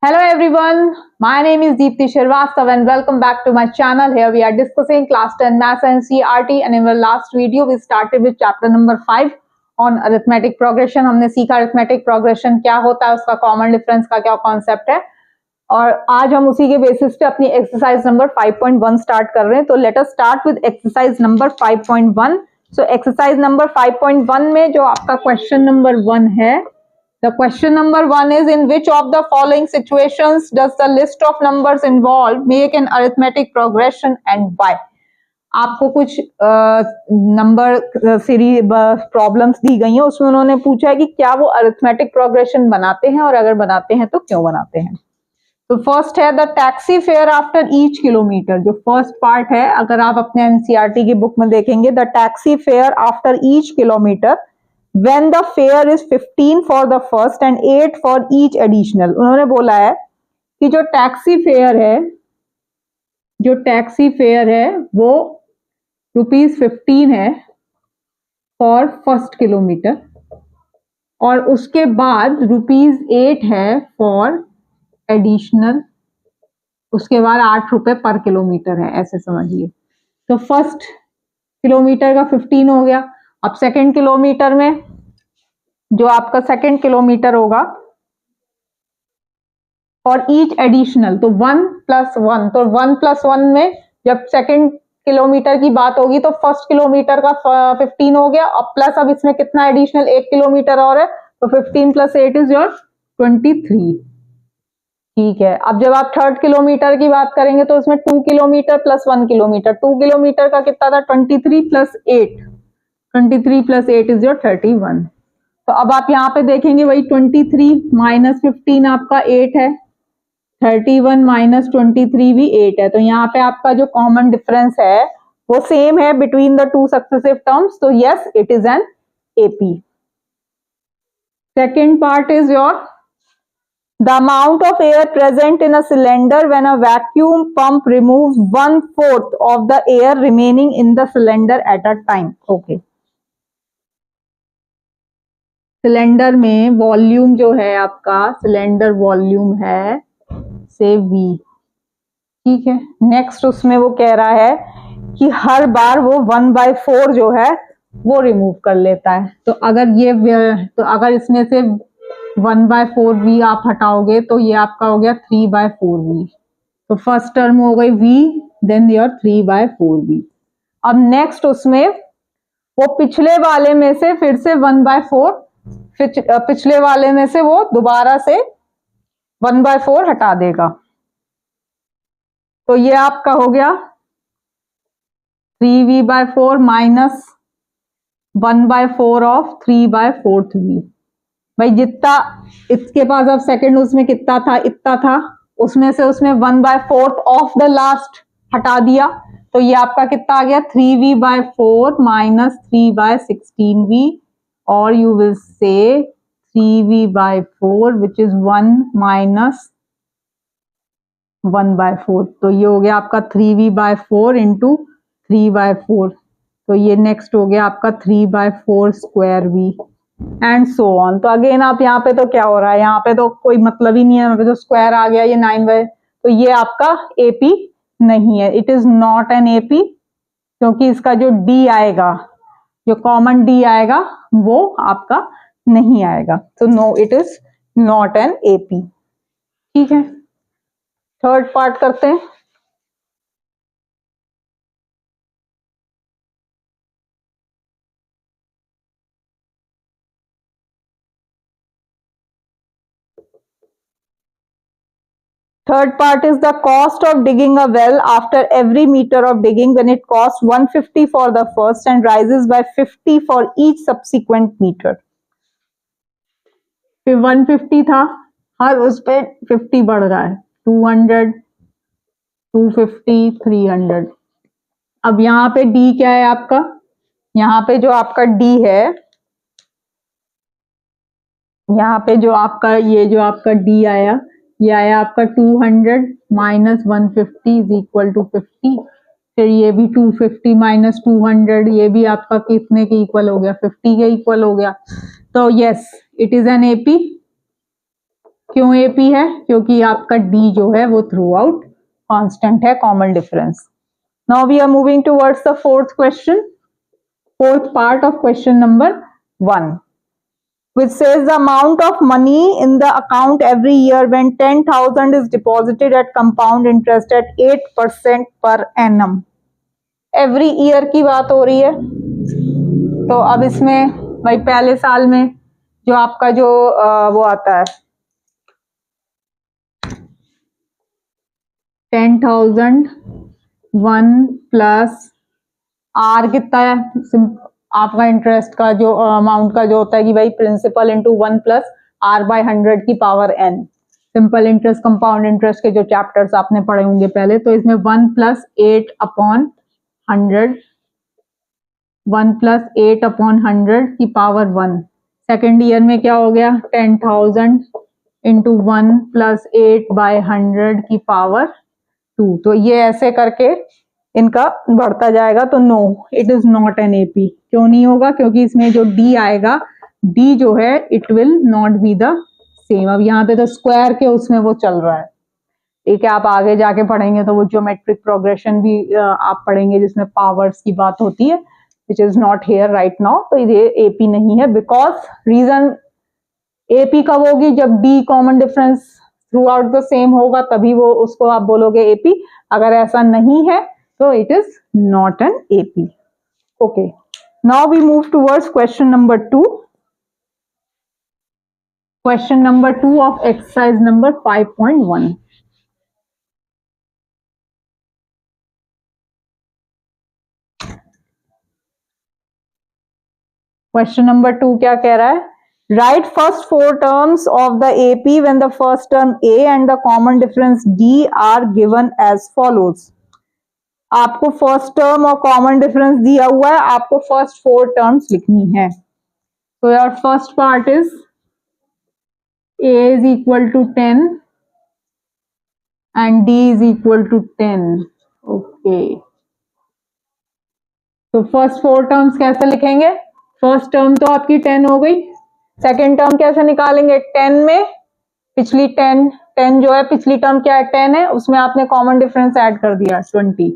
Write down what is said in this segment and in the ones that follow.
Hello everyone, my name is Deepti Shrivastava and welcome back to my channel. Here we are discussing class 10 Maths and CRT, and in our last video we started with chapter number 5 on arithmetic progression. हमने सीखा arithmetic progression क्या होता है, उसका common difference का क्या concept है, और आज हम उसी के बेसिस पे अपनी exercise number 5.1 start कर रहे हैं. तो let us start with exercise number 5.1. So exercise number 5.1 में जो आपका question number 1 है, the question number 1 is, in which of the following situations does the list of numbers involved make an arithmetic progression and why? आपको कुछ number series problems दी गई हैं, उसमें उन्होंने पूछा है कि क्या वो अरिथमेटिक प्रोग्रेशन बनाते हैं, और अगर बनाते हैं तो क्यों बनाते हैं. तो फर्स्ट है the taxi fare after each kilometre. जो फर्स्ट पार्ट है, अगर आप अपने एनसीईआरटी की बुक में देखेंगे, the taxi fare after each kilometre when the fare is 15 for the first and 8 for each additional. उन्होंने बोला है कि जो टैक्सी फेयर है वो ₹15 है फॉर फर्स्ट किलोमीटर, और उसके बाद ₹8 है फॉर एडिशनल, उसके बाद ₹8 पर किलोमीटर है, ऐसे समझिए. तो फर्स्ट किलोमीटर का 15 हो गया. अब सेकेंड किलोमीटर में जो आपका सेकेंड किलोमीटर होगा और ईच एडिशनल, तो 1+1, तो 1+1 में जब सेकेंड किलोमीटर की बात होगी तो फर्स्ट किलोमीटर का 15 हो गया, और प्लस अब इसमें कितना एडिशनल 1 किलोमीटर और है, तो 15 + 8 इज योर 23. ठीक है. अब जब आप थर्ड किलोमीटर की बात करेंगे तो उसमें 2 किलोमीटर प्लस 1 किलोमीटर, 2 किलोमीटर का कितना था, 23 + 8, 23 + 8 इज योर 31. तो अब आप यहाँ पे देखेंगे वही 23 - 15 आपका 8 है, 31 - 23 भी 8 है. तो यहाँ पे आपका जो कॉमन डिफरेंस है वो सेम है between the two successive terms. तो yes, it is an AP. Second part is your the amount of air present in a cylinder when a vacuum pump removes 1/4 of the air remaining in the cylinder at a time. Okay. Cylinder में volume जो है आपका, cylinder volume है से V. ठीक है. Next उसमें वो कह रहा है कि हर बार वो 1/4 जो है वो रिमूव कर लेता है. तो अगर इसमें से 1/4 V आप हटाओगे तो ये आपका हो गया 3/4 V. तो फर्स्ट टर्म हो गई V, देन योर 3/4 V. अब नेक्स्ट उसमें वो पिछले वाले में से फिर से 1/4, पिछले वाले में से वो दोबारा से 1/4 हटा देगा. तो ये आपका हो गया 3V/4 माइनस 1/4 ऑफ 3/4 V. भाई जितना इसके पास अब सेकंड उसमें कितना था, इतना था, उसमें से उसमें 1/4 ऑफ द लास्ट हटा दिया. तो ये आपका कितना आ गया, 3V/4 माइनस 3/16V, और you will say 3V/4 which is 1 minus 1/4. तो ये हो गया आपका 3V/4 इंटू 3/4. तो ये नेक्स्ट हो गया आपका 3/4² एंड सो ऑन. तो अगेन आप यहाँ पे तो क्या हो रहा है, यहाँ पे तो कोई मतलब ही नहीं है, यहाँ पे तो स्क्वायर आ गया, ये 9/, तो ये आपका एपी नहीं है. It is not an AP, क्योंकि इसका जो डी आएगा, जो कॉमन डी आएगा वो आपका नहीं आएगा. तो no, it is not an AP. ठीक है. थर्ड पार्ट करते हैं. Third part is the cost of digging a well after every meter of digging, when it costs 150 for the first and rises by 50 for each subsequent meter. फिर 150 था, हर उस पे 50 बढ़ रहा है, 200, 250, 300. अब यहाँ पे D क्या है आपका, यहाँ पे जो आपका D है, यहाँ पे जो आपका ये जो आपका D आया, ये आया आपका 200 माइनस 150 इज इक्वल टू 50. फिर ये भी 250 माइनस 200, ये भी आपका कितने के इक्वल हो गया, 50 के इक्वल हो गया. तो yes, it is an AP. क्यों AP है? क्योंकि आपका D जो है वो थ्रू आउट कॉन्स्टेंट है, common difference. Now we are moving towards the fourth question, fourth part of question number 1, which says the amount of money in the account every year when 10,000 is deposited at compound interest at 8% per annum। Every year की बात हो रही है। तो अब इसमें भाई पहले साल में जो आपका जो वो आता है 10,000 1 प्लस आर कितना है, आपका इंटरेस्ट का जो अमाउंट का जो होता है कि भाई principal into 1 plus r by 100 की power n। Simple interest, compound interest के जो चैप्टर्स आपने पढ़े होंगे पहले, तो इसमें 1 प्लस 8 अपॉन 100, 1 प्लस 8 अपॉन 100 की पावर 1। सेकेंड ईयर में क्या हो गया 10,000 इंटू 1 प्लस 8 बाय 100 की पावर 2। तो ये ऐसे करके इनका बढ़ता जाएगा। तो no, it is not an AP. क्यों नहीं होगा? क्योंकि इसमें जो डी आएगा, डी जो है it will not be the same. अब यहाँ पे तो स्क्वायर के उसमें वो चल रहा है, ठीक है। आप आगे जाके पढ़ेंगे तो वो ज्योमेट्रिक प्रोग्रेशन भी आप पढ़ेंगे जिसमें पावर्स की बात होती है, which is not here right now. तो ये एपी नहीं है, बिकॉज रीजन एपी कब होगी? जब D common difference through out the same होगा, तभी वो उसको आप बोलोगे एपी। अगर ऐसा नहीं है so it is not an AP. Okay, now we move towards question number 2. Question number 2 of exercise number 5.1. Question number 2 क्या कह रहा है? Write first 4 terms of the AP when the first term A and the common difference D are given as follows. आपको first term और common difference दिया हुआ है, आपको फर्स्ट 4 टर्म्स लिखनी है। तो your first part is A is equal to 10 and D is equal to 10. Okay. तो फर्स्ट 4 टर्म्स कैसे लिखेंगे? फर्स्ट टर्म तो आपकी 10 हो गई। सेकेंड टर्म कैसे निकालेंगे? 10 में पिछली 10 जो है, पिछली टर्म क्या है 10 है, उसमें आपने कॉमन डिफरेंस ऐड कर दिया 20।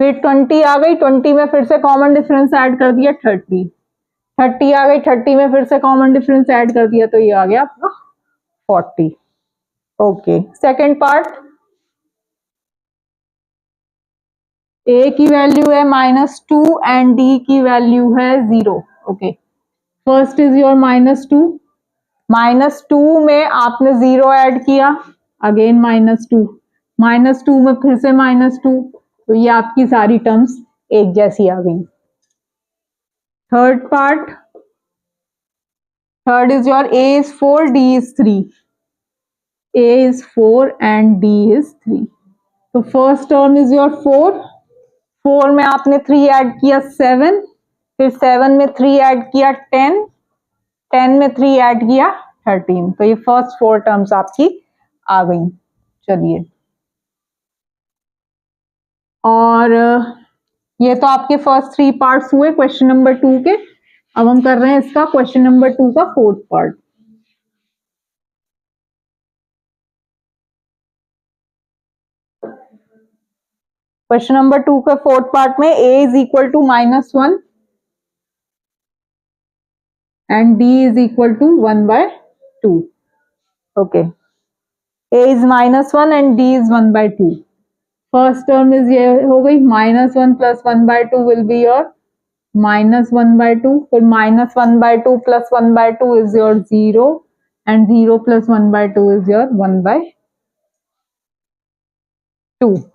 फिर 20 आ गई, 20 में फिर से कॉमन डिफरेंस ऐड कर दिया 30। 30 आ गई, 30 में फिर से कॉमन डिफरेंस ऐड कर दिया, तो ये आ गया आपका 40। ओके, सेकेंड पार्ट, ए की वैल्यू है -2 एंड डी की वैल्यू है 0। Okay, first is your -2। -2 में आपने 0 ऐड किया, अगेन -2, -2 में फिर से -2, तो ये आपकी सारी टर्म्स एक जैसी आ गई। Third part, third is your A is 4, D is 3। A is 4 and D is 3। तो फर्स्ट टर्म इज योर 4, 4 में आपने 3 ऐड किया 7, फिर 7 में 3 ऐड किया 10, 10 में 3 ऐड किया 13। तो ये फर्स्ट 4 टर्म्स आपकी आ गई। चलिए, और ये तो आपके फर्स्ट 3 पार्ट्स हुए क्वेश्चन नंबर 2 के। अब हम कर रहे हैं इसका क्वेश्चन नंबर 2 का फोर्थ पार्ट। क्वेश्चन नंबर 2 का फोर्थ पार्ट में A is equal to -1 and D is equal to 1/2। okay, A is -1 and D is 1/2। First term is ये हो गई, -1 प्लस 1/2 विल बी योर -1/2। फिर -1/2 plus 1/2 is your 0 and 0 plus 1/2 is your 1/2।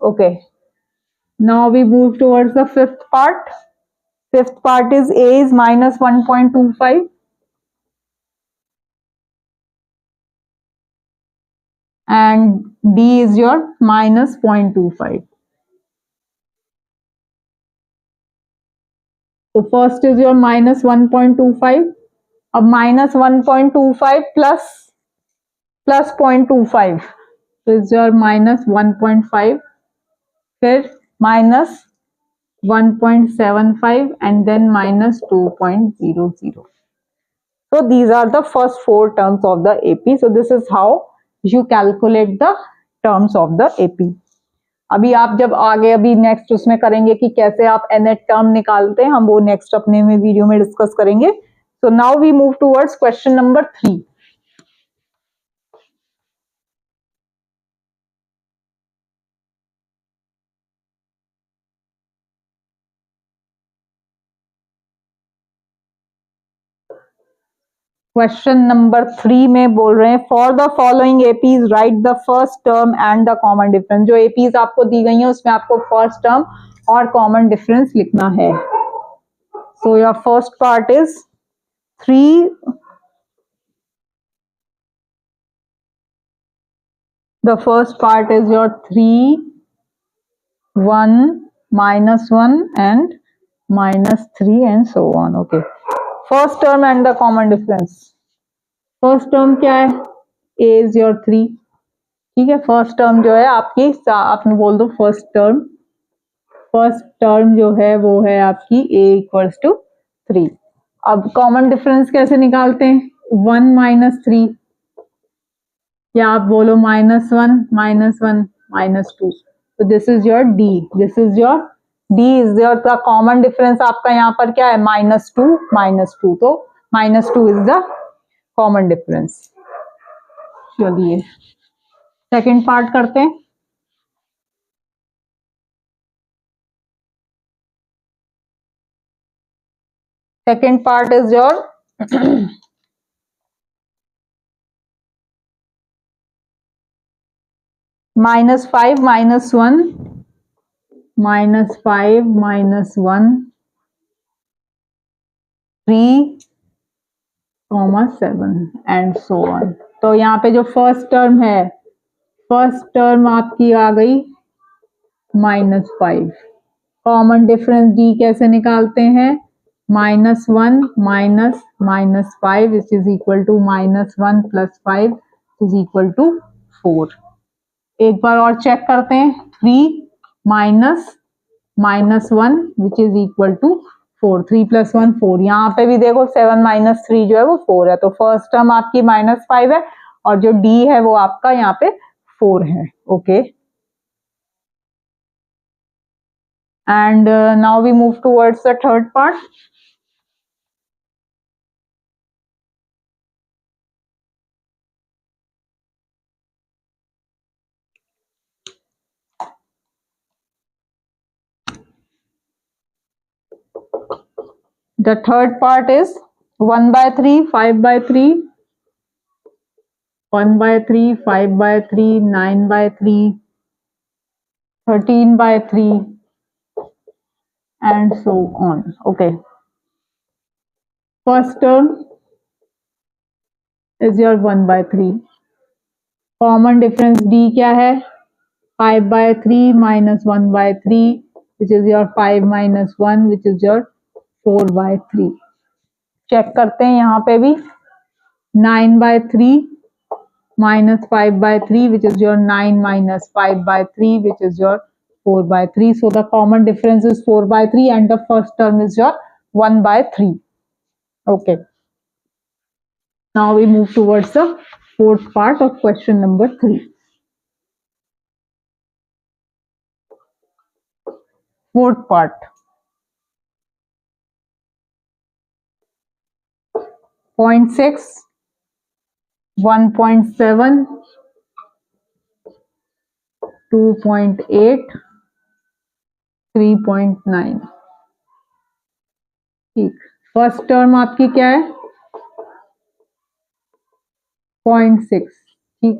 okay, now we move towards the fifth part. Fifth part is A is -1.25 and D is your -0.25। so first is your -1.25। अब -1.25 plus 0.25 is your -1.5, फिर -1.75 and then -2.00। So these are the first 4 terms of the AP. So this is how you calculate the terms of the AP. अभी आप जब आगे अभी next उसमें करेंगे कि कैसे आप nth टर्म निकालते हैं, हम वो नेक्स्ट अपने में वीडियो में डिस्कस करेंगे. So now we move towards question number 3. Question number 3 में बोल रहे हैं for the following APs right the first term and the common difference. जो एपीज आपको दी गई है उसमें आपको फर्स्ट टर्म और कॉमन डिफरेंस लिखना है. So your first part is 3. The first part is your 3, 1, -1 and -3 and so on. Okay. First term and the common difference. First term क्या है? A is your 3. ठीक है. फर्स्ट टर्म जो है आपकी, आपने बोल दो फर्स्ट टर्म. फर्स्ट टर्म जो है वो है आपकी A इक्वल्स टू 3. अब कॉमन डिफरेंस कैसे निकालते हैं? 1 - 3, या आप बोलो -1 -1 -2. तो this is your D. This is your D is your the common difference. आपका यहाँ पर क्या है? -2 तो -2 इज द कॉमन डिफरेंस. चलिए सेकेंड पार्ट करते हैं. Second part is your -5 - 1 -5 - 1 3, 7 and so on. तो यहाँ पे जो फर्स्ट टर्म है, फर्स्ट टर्म आपकी आ गई -5. कॉमन डिफरेंस D कैसे निकालते हैं? -1 minus -5 which is equal to -1 + 5 is equal to 4. एक बार और चेक करते हैं. 3 minus -1 which is equal to 4. 3 + 1 4. यहाँ पे भी देखो 7 - 3 जो है वो 4 है. तो फर्स्ट टर्म आपकी -5 है और जो D है वो आपका यहाँ पे 4 है. Okay. And now we move towards the third part. The third part is 1/3, 5/3, 1/3, 5/3, 9/3, 13/3 and so on. Okay. First term is your 1/3. Common difference D क्या है? 5/3 minus 1/3 which is your 5 minus 1 which is your 4/3. Check करते हैं यहाँ पे भी. 9/3 minus 5/3 which is your 9 minus 5/3 which is your 4/3. So the common difference is 4/3 and the first term is your 1/3. Okay. Now we move towards the fourth part of question number 3. Fourth part. 0.6, 1.7, 2.8, 3.9. ठीक. First term आपकी क्या है? 0.6. ठीक.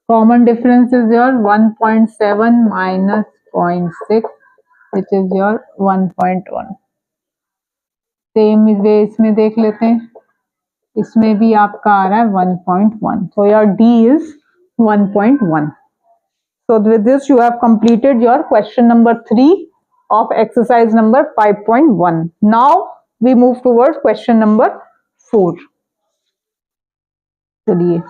Common difference is your 1.7 minus 0.6 which is your 1.1. Same way इसमें देख लेते हैं. इसमें भी आपका आ रहा है 1.1. So your D is 1.1. So with this you have completed your question number 3 of exercise number 5.1. Now we move towards question number 4. चलिए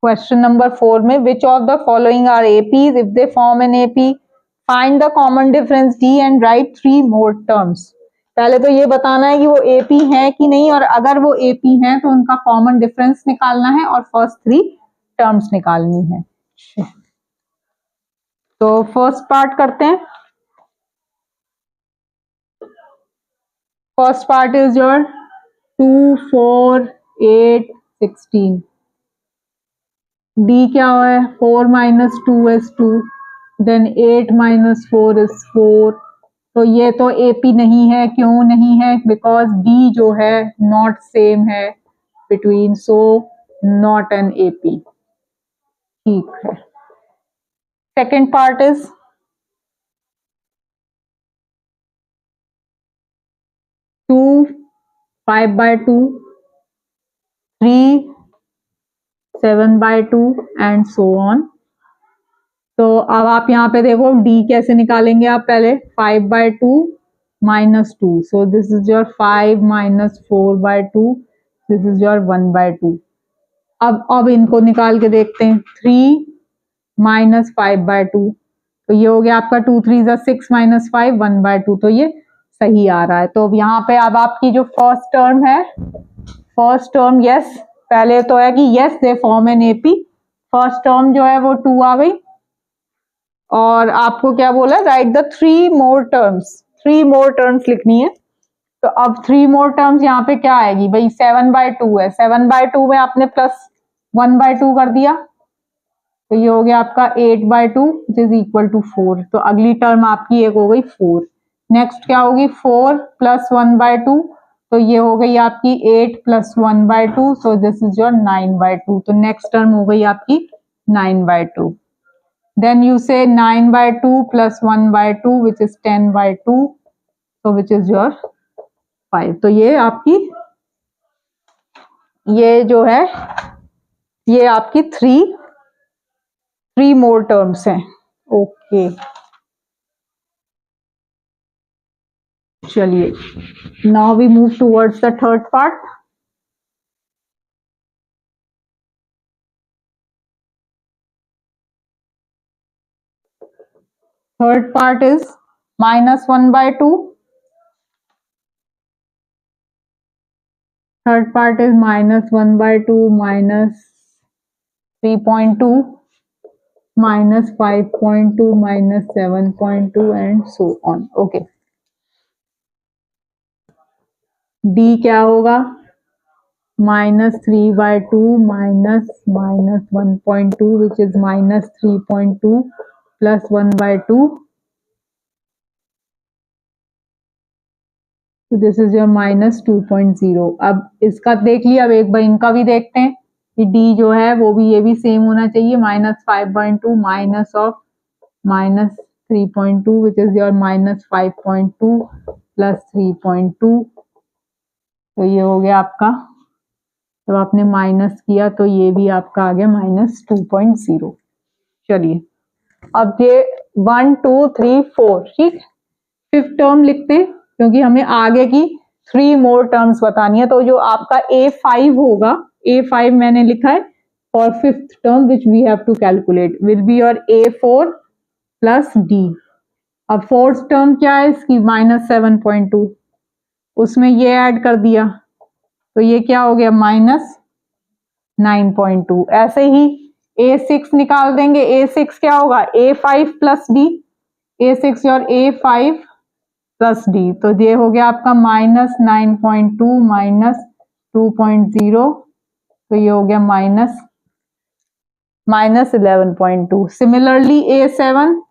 क्वेश्चन नंबर 4 में which of the following are APs, if they form an AP find the common difference d and write 3 more terms. पहले तो ये बताना है कि वो AP है कि नहीं, और अगर वो एपी है तो उनका कॉमन डिफरेंस निकालना है और फर्स्ट 3 टर्म्स निकालनी है। तो फर्स्ट पार्ट करते हैं। First part is your 2, 4, 8, 16। D क्या है, 4 minus 2 is 2, then 8 minus 4 is 4। तो ये तो एपी नहीं है। क्यों नहीं है? बिकॉज डी जो है नॉट सेम है between, so not an AP. ठीक है। Second part is 2 5/2, 3 7/2 and so on. तो अब आप यहाँ पे देखो डी कैसे निकालेंगे आप, पहले 5/2 minus 2, so this is your 5 minus 4/2, this is your 1/2। अब इनको निकाल के देखते हैं। 3 माइनस 5/2, तो ये हो गया आपका 2 3 6 माइनस 5 1/2, तो ये सही आ रहा है। तो अब यहाँ पे अब आपकी जो फर्स्ट टर्म है, फर्स्ट टर्म यस, पहले तो है कि yes they form an AP, first term जो है वो 2 आ गई। और आपको क्या बोला, right the 3 more terms, 3 more terms लिखनी है। तो अब 3 मोर टर्म्स यहाँ पे क्या आएगी भाई, 7/2 है, 7/2 में आपने प्लस 1/2 कर दिया, तो ये हो गया आपका 8/2 विच इज इक्वल टू 4। तो अगली टर्म आपकी एक हो गई 4। नेक्स्ट क्या होगी, 4 प्लस 1/2, तो ये हो गई आपकी 8 plus 1/2, so this is your 9/2। तो नेक्स्ट टर्म हो गई आपकी 9/2। देन यू से 9/2 plus 1/2 which is 10/2, so which is your 5। तो ये आपकी, ये जो है ये आपकी 3 मोर टर्म्स हैं। ओके चलिए, now we move towards the third part. Third part is -1/2, third part is -1/2 minus 3.2 minus 5.2 minus 7.2 and so on. Okay, d क्या होगा, -3/2 minus 1.2 which is -3.2 plus 1/2, this is your -2.0। अब इसका देख लिया, अब एक बार इनका भी देखते हैं कि डी जो है वो भी, ये भी सेम होना चाहिए, -5/2 minus of -3.2 which is your -5.2 plus 3.2, तो ये हो गया आपका, जब आपने माइनस किया तो ये भी आपका आ गया -2.0। चलिए, अब ये 1 2 3 4, ठीक, फिफ्थ टर्म लिखते हैं क्योंकि हमें आगे की 3 मोर टर्म्स बतानी है। तो जो आपका A5 होगा, A5 मैंने लिखा है for fifth term which we have to calculate will be your A4 plus d. अब फोर्थ टर्म क्या है इसकी, -7.2, उसमें ये ऐड कर दिया, तो ये क्या हो गया, -9.2। ऐसे ही A6 निकाल देंगे, A6 क्या होगा, A5 प्लस डी, A6 और A5 प्लस डी, तो ये हो गया आपका -9.2 माइनस 2.0, तो ये हो गया -11.2। सिमिलरली A7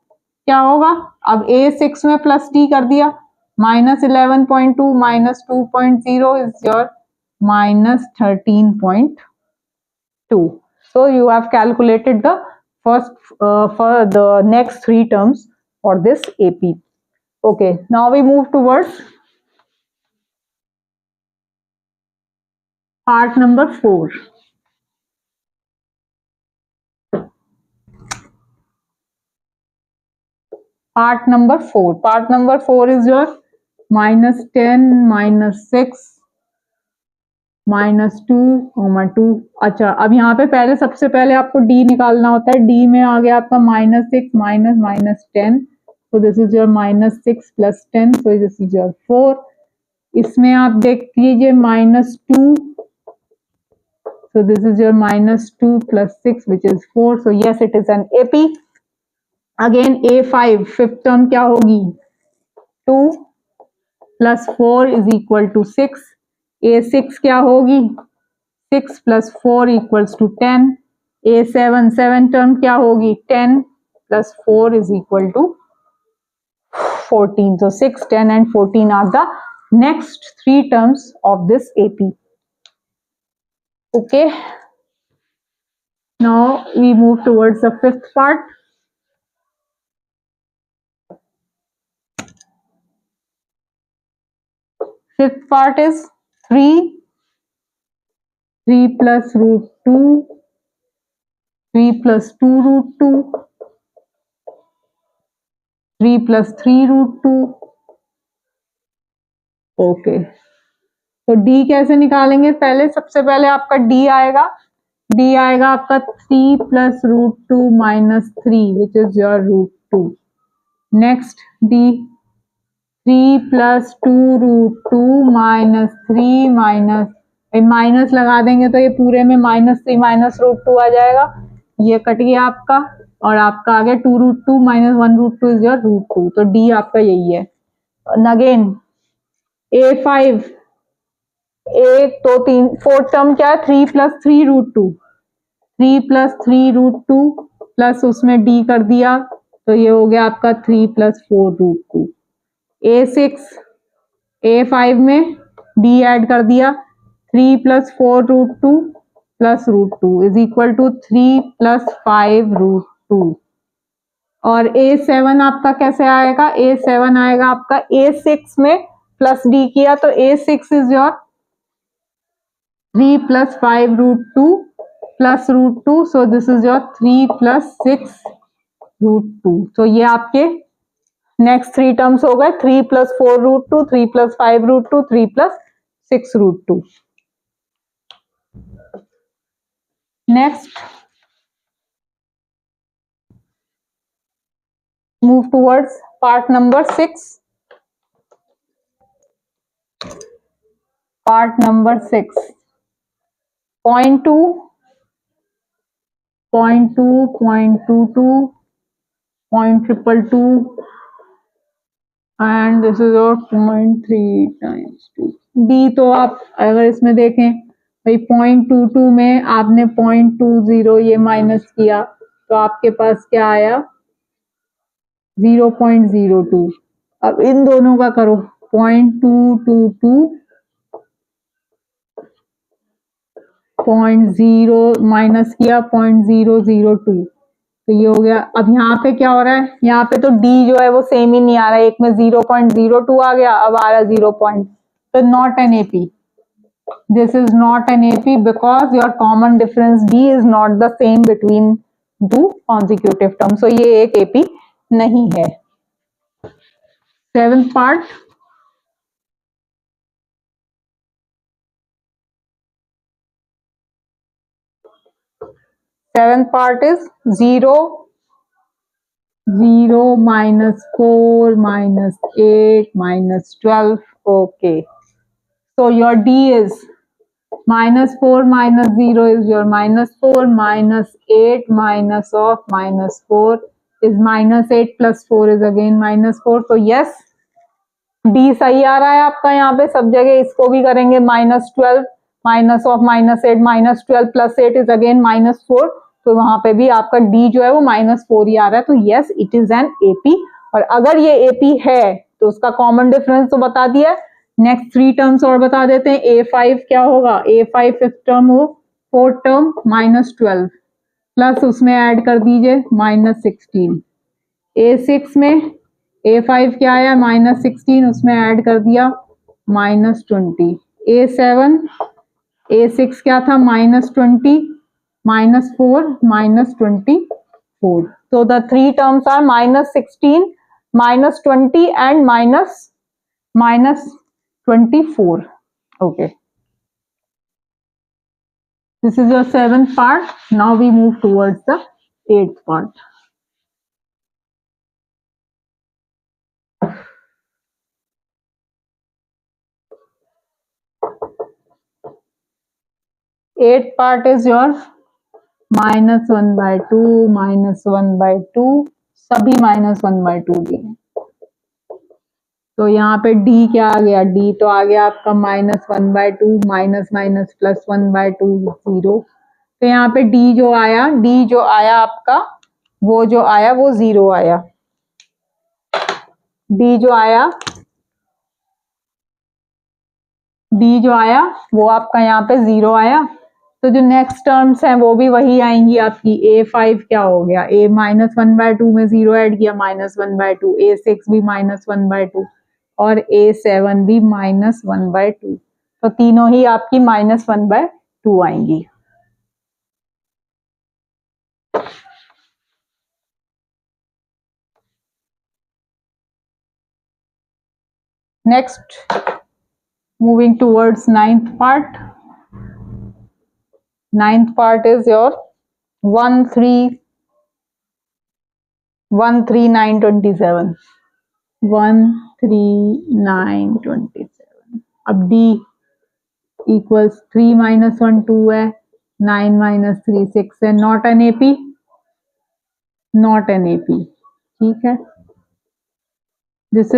क्या होगा, अब A6 में प्लस डी कर दिया, -11.2 minus 2.0 is your -13.2। so you have calculated the first for the next 3 terms for this AP. Okay, now we move towards part number 4. Part number 4. Part number 4 is your -10, -6, -2, 2। अच्छा, अब यहाँ पे पहले सबसे पहले आपको डी निकालना होता है। डी में आ गया आपका -6 माइनस 10, तो this is your -6 + 10, so this is your 4। इसमें आप देख लीजिए -2, so this is your -2 + 6 which is 4, so yes it is an AP। Again A5 fifth term क्या होगी, 2 + 4 = 6। A6 क्या होगी, 6 + 4 = 10। A7 7 टर्म क्या होगी, 10 + 4 = 14। So 6, 10 and 14 are the next 3 terms of this AP। Okay, now we move towards the fifth part। Fifth part is 3 + √2, 3 + 2 √2, 3 + 3 √2। Okay, तो D कैसे निकालेंगे, पहले सबसे पहले आपका डी आएगा आपका 3 + √2 - 3 which is your √2। Next D 3 + 2 √2 - 3 minus लगा देंगे तो ये पूरे में -3 -√2 आ जाएगा, ये कट गया आपका, और आपका आ गया 2 √2 - 1 √2 इज योर √2। तो डी आपका यही है। अगेन A5 एक दो तीन, फोर्थ टर्म क्या है, 3 + 3 √2, 3 + 3 √2 प्लस उसमें डी कर दिया, तो ये हो गया आपका 3 + 4 √2। A6 A5 में डी ऐड कर दिया, 3 + 4 √2 प्लस √2 = 3 + 5 √2। और A7 आपका कैसे आएगा, A7 आएगा आपका A6 में प्लस डी किया, तो A6 is your 3 + 5 √2 plus √2, so this is your 3 + 6 √2। तो ये आपके नेक्स्ट 3 टर्म्स हो गए, 3 + 4 √2, 3 + 5 √2, 3 + 6 √2। Next move towards part number 6। Part number 6, 0.2, 0.2, 0.22, 0.222 and this is your 0.3 times 2। D तो आप अगर इसमें देखें भाई 0.22 में आपने 0.20 ये माइनस किया, तो आपके पास क्या आया 0.02। अब इन दोनों का करो, 0.222 0.0 माइनस किया 0.002, तो ये हो गया। अब यहाँ पे क्या हो रहा है, यहाँ पे तो D जो है वो सेम ही नहीं आ रहा है, एक में 0.02 आ गया, अब आ रहा है 0. तो not an AP, this is not an AP because your common difference D is not the same between two consecutive term, so ये एक AP नहीं है। Seventh part, seventh part is 0, 0 - 4 - 8 - 12। Okay, so your D is -4 - 0 is your -4, -8 minus of -4 is -8 + 4 is again -4। तो yes, D सही आ रहा है आपका यहाँ पे सब जगह। इसको भी करेंगे -12 minus of -8 -12 + 8 is again -4, तो वहां पे भी आपका D जो है वो -4 ही आ रहा है। तो yes it is an AP, और अगर ये AP है तो उसका कॉमन डिफरेंस तो बता दिया। नेक्स्ट 3 टर्म्स और बता देते हैं। A5 क्या होगा, A5 फिफ्थ टर्म हो, फोर्थ टर्म -12 प्लस उसमें ऐड कर दीजिए -16। A6 में A5 क्या आया -16, उसमें ऐड कर दिया -20। A7 A6 क्या था -20 -4 -24। So the 3 terms are -16, -20 and -24। Okay, This is your 7th part. Now we move towards the 8th part. Eighth part is your -1/2, -1/2, सभी -1/2 दिए। तो यहाँ पे d क्या आ गया, d तो आ गया आपका -1/2, माइनस माइनस प्लस 1/2, 0। तो यहाँ पे d जो आया आपका, वो जो आया वो 0 आया। d जो आया वो आपका यहाँ पे 0 आया। तो जो नेक्स्ट टर्म्स हैं वो भी वही आएंगी आपकी। a5 क्या हो गया, a -1/2 में 0 ऐड किया, -1/2, a6 भी -1/2 और a7 भी -1/2। तो तीनों ही आपकी -1/2 आएंगी। Next, moving towards 9th part. 9th part is your 13927। 13927। अब d इक्वल्स 3 - 1 2 है, 9 - 3 6 है। Not an AP, not an AP, ठीक है। This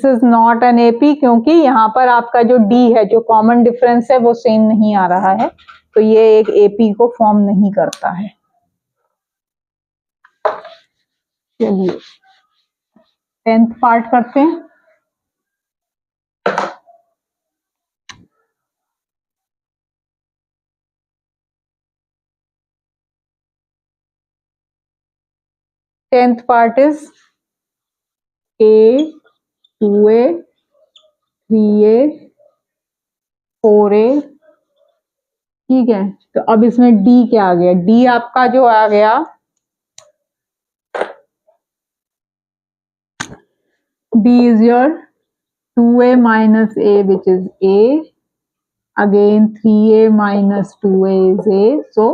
is not an AP, क्योंकि यहाँ पर आपका जो d है, जो कॉमन डिफरेंस है, वो सेम नहीं आ रहा है। तो ये एक एपी को फॉर्म नहीं करता है। चलिए 10th पार्ट करते हैं। Tenth part is a, 2a, 3a, 4a, ठीक है। तो अब इसमें d क्या आ गया, d आपका जो आ गया, d is your 2a minus a, which is a, again 3a minus 2a is a। so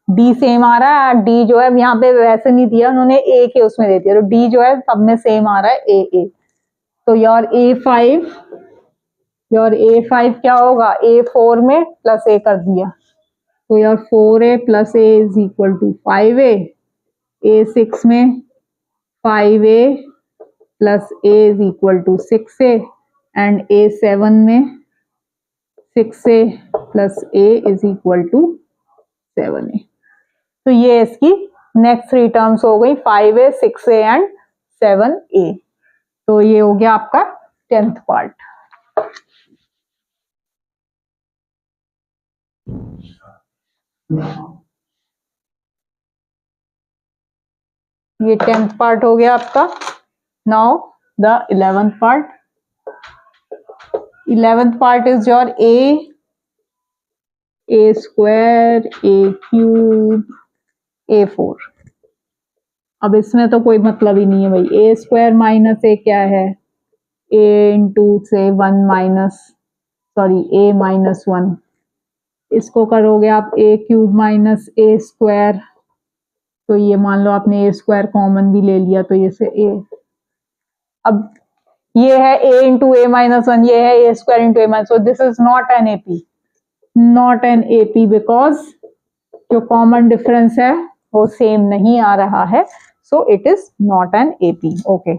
d same आ रहा है। d जो है यहाँ पे वैसे नहीं दिया उन्होंने, a के उसमें दे दिया, तो d जो है सब में सेम आ रहा है, a। तो योर a5 क्या होगा, a4 में प्लस a कर दिया, तो your 4a plus a is equal to 5a। a6 में 5a plus a is equal to 6a and a7 में 6a plus a is equal to 7a। तो ये इसकी नेक्स्ट 3 टर्म्स हो गई, 5a, 6a एंड 7a। तो ये हो गया आपका 10th पार्ट। ये 10th पार्ट हो गया आपका। Now the 11th part. 11th part is your a square, a cube, a4। अब इसमें तो कोई मतलब ही नहीं है भाई। a स्क्वायर माइनस a क्या है, a इंटू से 1 माइनस, सॉरी a -1। इसको करोगे आप a cube minus a square, तो ये मान लो आपने a स्क्वायर कॉमन भी ले लिया, तो ये से a। अब ये है a इंटू a -1, ये है a square into a -1। This is not an AP, not an AP, because जो कॉमन डिफरेंस है वो सेम नहीं आ रहा है। So it is not an AP. Okay,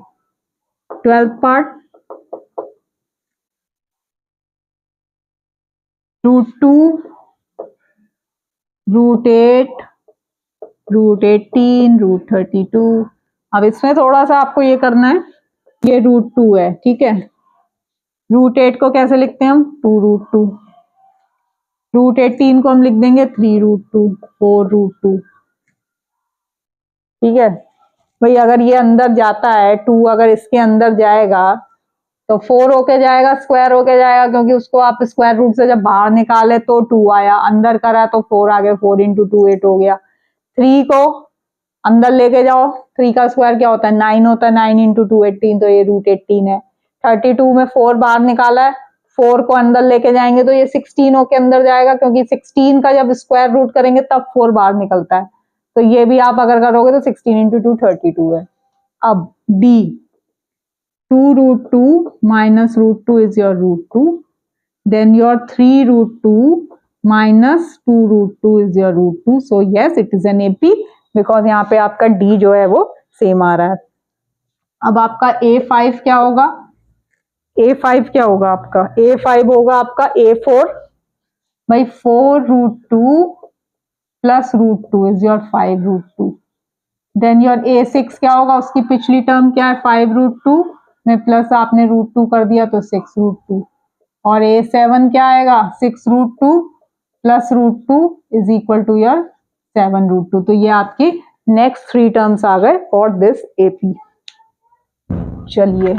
12th part. √2, √8, √18, √32। अब इसमें थोड़ा सा आपको ये करना है, ये √2 है, ठीक है। √8 को कैसे लिखते हैं हम, 2√2। √18 को हम लिख देंगे 3√2, 4√2, ठीक है भाई। अगर ये अंदर जाता है 2, अगर इसके अंदर जाएगा तो 4 होके जाएगा, स्क्वायर होके जाएगा, क्योंकि उसको आप स्क्वायर रूट से जब बाहर निकाले तो 2 आया, अंदर करा तो 4 आ गया, 4 इंटू 2 8 हो गया। 3 को अंदर लेके जाओ, 3 का स्क्वायर क्या होता है, 9 होता है, 9 इंटू 2 18, तो ये √18 है। 32 में 4 बाहर निकाला है, 4 को अंदर लेके जाएंगे तो ये 16 के अंदर जाएगा, क्योंकि 16 का जब स्क्वायर रूट करेंगे तब 4 बाहर निकलता है। तो ये भी आप अगर करोगे तो 16 इंटू 2 32 है। अब D 2 root 2 minus root 2 is your root 2, then your 3 root 2 minus 2 root 2 is your root 2। So yes it is an AP, because यहाँ पे आपका D जो है वो सेम आ रहा है। अब आपका A5 क्या होगा? A5 क्या होगा आपका? A5 होगा आपका A4 by 4 root 2 plus root 2 is your 5 root 2। Then your A6 क्या होगा? उसकी पिछली टर्म क्या है? 5 रूट 2 में प्लस आपने रूट 2 कर दिया तो 6 रूट 2। और A7 क्या आएगा? 6 root 2 plus root 2 is equal to your 7 root 2। तो ये आपकी नेक्स्ट 3 टर्म्स आ गए फॉर दिस AP। चलिए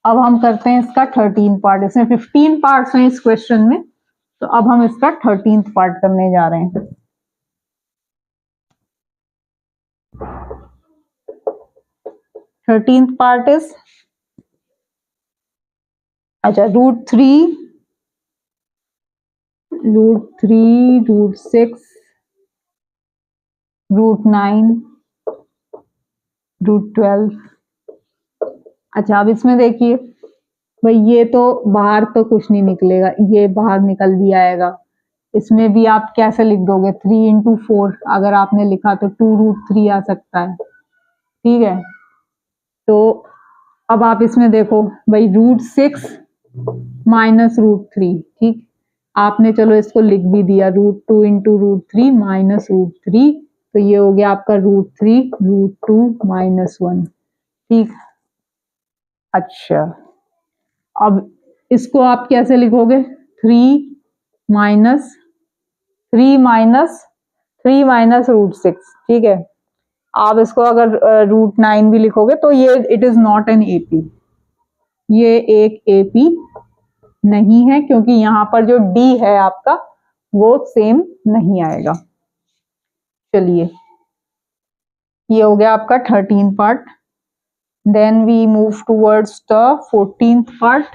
अब हम करते हैं इसका 13 पार्ट। इसमें 15 पार्ट्स हैं इस क्वेश्चन में, तो अब हम इसका 13th पार्ट करने जा रहे हैं। थर्टींथ पार्ट इज अच्छा रूट 3 रूट 6 रूट 9 रूट 12। अच्छा अब इसमें देखिए भाई, ये तो बाहर तो कुछ नहीं निकलेगा, ये बाहर निकल भी आएगा। इसमें भी आप कैसे लिख दोगे? 3 इंटू 4 अगर आपने लिखा तो 2 रूट 3 आ सकता है, ठीक है। तो अब आप इसमें देखो भाई, रूट 6 माइनस रूट 3, ठीक। आपने चलो इसको लिख भी दिया, root 2 into root 3 minus root 3, तो ये हो गया आपका रूट 3 रूट 2 माइनस 1, ठीक। अच्छा अब इसको आप कैसे लिखोगे? 3 माइनस 3 माइनस रूट 6, ठीक है। आप इसको अगर रूट 9 भी लिखोगे तो ये it is not an AP, ये एक AP नहीं है, क्योंकि यहाँ पर जो D है आपका वो सेम नहीं आएगा। चलिए ये हो गया आपका 13 part. Then we move towards the 14th part.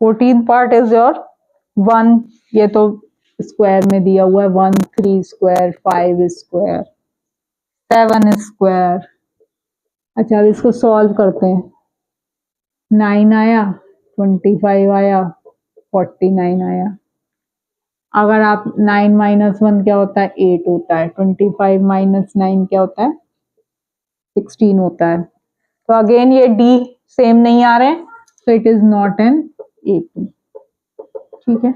Fourteen part is your 1, ये तो स्क्वायर में दिया हुआ है, 1 3 स्क्वायर 5 स्क्वायर 7 स्क्वायर। अच्छा अब इसको सॉल्व करते हैं। 9 आया, 25 आया, 49 आया। अगर आप 9 माइनस 1 क्या होता है? 8 होता है। 25 माइनस 9 क्या होता है? 16 होता है। तो अगेन ये D सेम नहीं आ रहे हैं, so it is not an AP, ठीक है।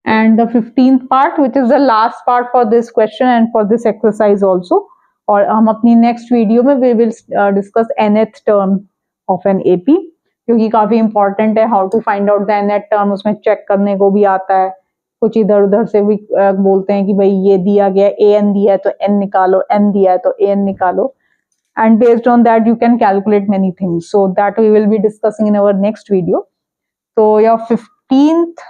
And the 15th part, which is the last part for this question and for this exercise also, और हम अपनी नेक्स्ट वीडियो में we will discuss nth term of an AP, क्योंकि काफी important है। How to find out the nth term, उसमें चेक करने को भी आता है, कुछ इधर उधर से भी बोलते हैं कि भाई ये दिया गया an दिया है तो n निकालो, n दिया है तो an निकालो, and based on that you can calculate many things, so that we will be discussing in our next video. So your 15th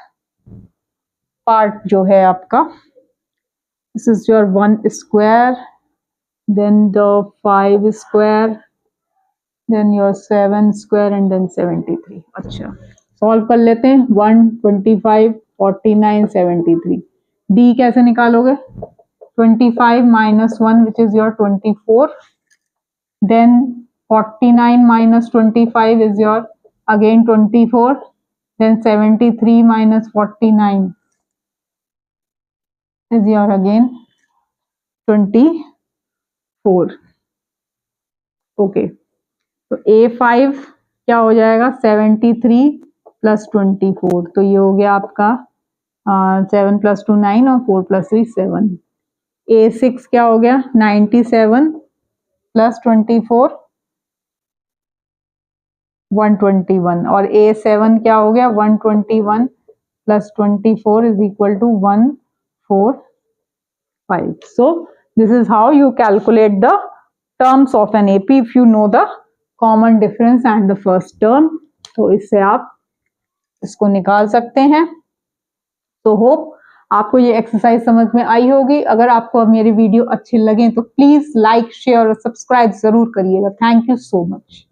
part जो है आपका, this is your 1 square, then the 5 square, then your 7 square and then 73। अच्छा solve कर लेते हैं। 1 25 49 73। D कैसे निकालोगे? 25 minus 1 which is your 24, then 49 minus 25 is your again 24, then 73 minus 49 is your again 24। Okay तो A5 क्या हो जाएगा? 73 प्लस 24, तो ये हो गया आपका 7 प्लस 2 9 और 4 प्लस 3 7। A6 क्या हो गया? 97 प्लस 24 121, और A7 क्या हो गया? 121 plus 24 is equal to 145। So this is how you calculate the terms of an AP if you know the common difference and the first term। तो इससे आप इसको निकाल सकते हैं। तो होप आपको ये एक्सरसाइज समझ में आई होगी। अगर आपको मेरी वीडियो अच्छी लगे तो प्लीज लाइक, शेयर और सब्सक्राइब जरूर करिएगा। Thank you so much.